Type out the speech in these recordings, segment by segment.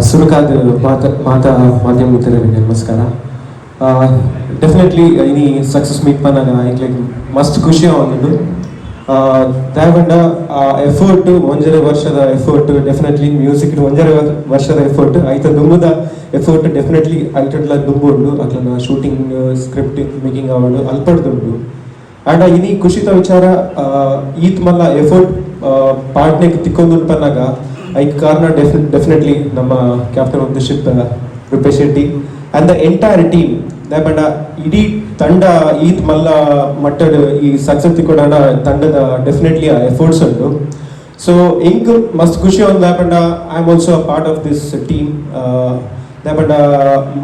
ಸುರಕಾದ ಮಾಧ್ಯಮ ಮಿತ್ರರಿಗೆ ನಮಸ್ಕಾರ. ಡೆಫಿನೆಟ್ಲಿ ಇನಿ ಸಕ್ಸಸ್ ಮೀಟ್ ಪನ್ನಾಗ ಐಕ್ಲೆಗ್ ಮಸ್ತ್ ಖುಷಿ ಆವೊಂದುಂಡು. ದಾಯಪಂಡ ಎಫರ್ಟ್ ಒಂಜರೆ ವರ್ಷದ ಎಫರ್ಟ್ ಡೆಫಿನೆಟ್ಲಿ ಮ್ಯೂಸಿಕ್ ಒಂಜರೆ ವರ್ಷದ ಎಫರ್ಟ್ ಐತ ದುಂಬುದ ಎಫರ್ಟ್ ಡೆಫಿನೆಟ್ಲಿ ಐಟಡ್ಲ ದುಂಬು ಉಂಡು. ಅಕ್ಲನ ಶೂಟಿಂಗ್ ಸ್ಕ್ರಿಪ್ಟ್ ಮೇಕಿಂಗ್ ಆವಡು ಅಲ್ಪಡ್ದುಂಡು. ಆಂಡ ಇನಿ ಖುಷಿತ ವಿಚಾರ ಈತ್ ಮಲ್ಲ ಎಫರ್ಟ್ ಪಾರ್ಟ್ನೆಗ್ ತಿಕ್ಕೊಂದುಂಡು ಪನ್ನಾಗ ಐಕ್ ಕಾರಣ ಡೆಫಿನೆಟ್ಲಿ ನಮ್ಮ captain of the ship Rupesh Shetty and the entire team. ದಾಯಪಂಡ ಇಡೀ ತಂಡ ಈತ್ ಮಲ್ಲ ಮಟ್ಟಡ್ ಈ ಸಕ್ಸಸ್ ತಿಕ್ಕೊಡಾಂಡ ತಂಡದ ಡೆಫಿನೆಟ್ಲಿ ಆ ಎಫರ್ಟ್ಸ್ ಉಂಟು. ಸೊ ಇಂಕ್ ಮಸ್ತ್ ಖುಷಿ ಒಂದು ದಾಯಪಂಡ I am also a part of this team. ದಾಯಪಂಡ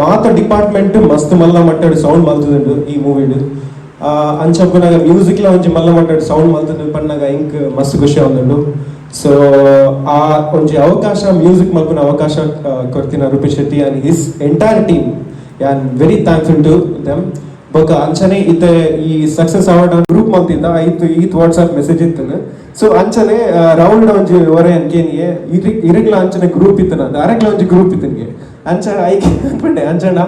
ಮಾತ ಡಿಪಾರ್ಟ್ಮೆಂಟ್ ಮಸ್ತ್ ಮಲ್ಲ ಮಟ್ಟಡ್ ಸೌಂಡ್ ಮಲ್ತದುಂಡು ಈ ಮೂವಿಡ್. ಅಂಚಪ್ಪನಾಗ ಮ್ಯೂಸಿಕ್ಲ ಒಂಜಿ ಮಲ್ಲ ಮಟ್ಟಡ್ ಸೌಂಡ್ ಮಲ್ತದು ಪನ್ನಾಗ ಇಂಕ್ ಮಸ್ತ್ ಖುಷಿ ಆವೊಂದುಂಡು. ಸೊ ಆ ಒಂಜಿ ಅವಕಾಶ ಮ್ಯೂಸಿಕ್ ಮಲ್ಪುನ ಅವಕಾಶ ಕೊರ್ತಿನ Rupesh Shetty and his entire team. I am very thankful to them. ಬೊಕ ಅಂಚನೆ ಇತ್ತೆ ಈ ಸಕ್ಸಸ್ ಅವಾರ್ಡ್ ಗ್ರೂಪ್ ಮಲ್ತಿದ್ದ ಐತ್ ಈತ್ ವಾಟ್ಸ್ಆಪ್ ಮೆಸೇಜ್ ಇತ್ತನ. ಸೊ ಅಂಚನೆ ರೌಂಡ್ ಒಂಜಿ ಒರೆ ಅನ್ಕೇನಿಯೆ ಇರಗ್ಲ ಅಂಚನೆ ಗ್ರೂಪ್ ಇತ್ತನ ಅರೆಗ್ಲ ಒಂಜಿ ಗ್ರೂಪ್ ಇತ್ತನಿಗೆ ಅಂಚ ಐಕೆ ಅನ್ಪಂಡೆ ಅಂಚನ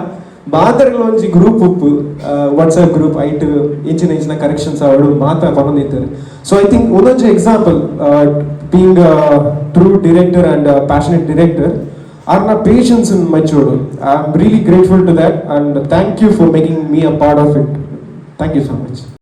ಮಾತಾಡ್ಲ ಒಂಜಿ ಗ್ರೂಪ್ ಉಪ್ಪು ವಾಟ್ಸ್ಆಪ್ ಗ್ರೂಪ್ ಐಟ್ ಇಂಚಿನ ಕರೆಕ್ಷನ್ಸ್ ಅವಳು ಮಾತಾ ಪರೊಂದಿತ್ತಾರೆ. ಸೊ ಐ ಥಿಂಕ್ ಒಂದೊಂಜಿ example being a true director and a passionate director are na patience in matured. I am really grateful to that and thank you for making me a part of it. Thank you so much.